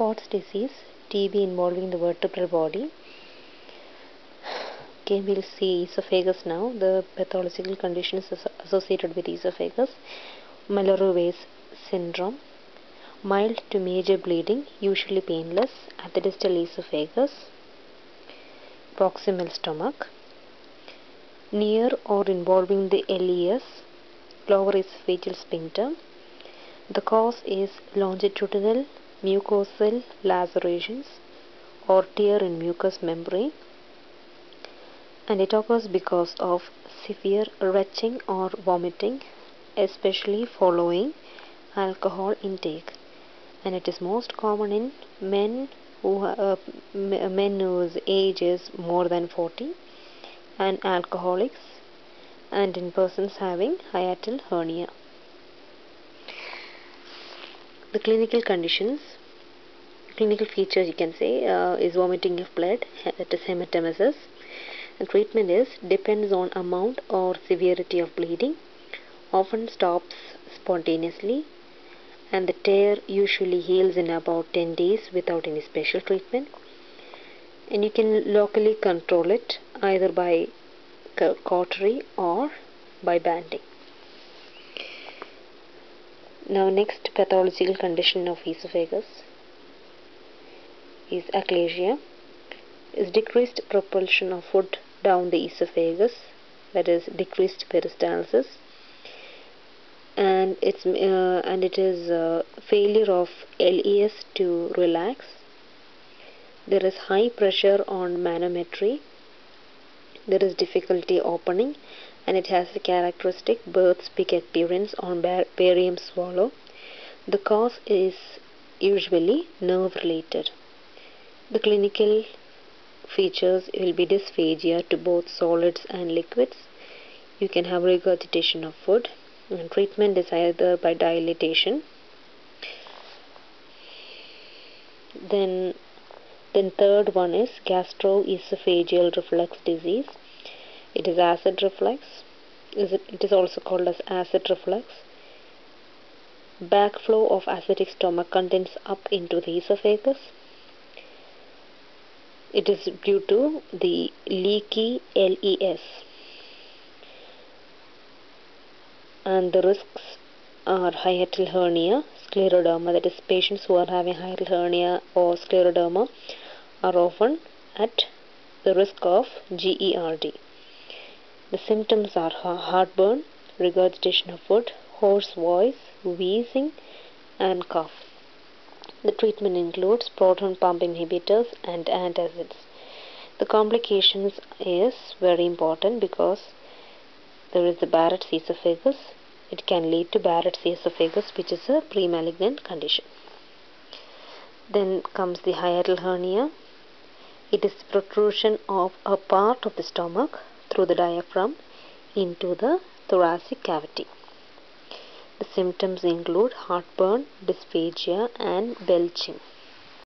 Pott's disease, TB involving the vertebral body. Okay, we'll see esophagus now. The pathological conditions associated with esophagus. Mallory-Weiss syndrome. Mild to major bleeding, usually painless, at the distal esophagus. Proximal stomach. Near or involving the LES, lower esophageal sphincter. The cause is longitudinal mucosal lacerations or tear in mucous membrane, and it occurs because of severe retching or vomiting, especially following alcohol intake, and it is most common in men whose age is more than 40, and alcoholics, and in persons having hiatal hernia. The clinical conditions, clinical features you can say, is vomiting of blood, that is hematemesis. And treatment depends on amount or severity of bleeding, often stops spontaneously, and the tear usually heals in about 10 days without any special treatment. And you can locally control it either by cautery or by banding. Now, next pathological condition of esophagus is achalasia, is decreased propulsion of food down the esophagus, that is decreased peristalsis, and it is failure of LES to relax. There is high pressure on manometry. There is difficulty opening, and it has the characteristic Bird's beak appearance on barium swallow. The cause is usually nerve related. The clinical features will be dysphagia to both solids and liquids. You can have regurgitation of food, and treatment is either by dilatation. Then third one is gastroesophageal reflux disease. It is acid reflux. It is also called as acid reflux. Backflow of acidic stomach contents up into the esophagus. It is due to the leaky LES. And the risks are hiatal hernia, scleroderma, that is patients who are having hiatal hernia or scleroderma are often at the risk of GERD. The symptoms are heartburn, regurgitation of food, hoarse voice, wheezing, and cough. The treatment includes proton pump inhibitors and antacids. The complications is very important because there is the Barrett's esophagus. It can lead to Barrett's esophagus, which is a pre-malignant condition. Then comes the hiatal hernia. It is the protrusion of a part of the stomach through the diaphragm into the thoracic cavity. The symptoms include heartburn, dysphagia, and belching.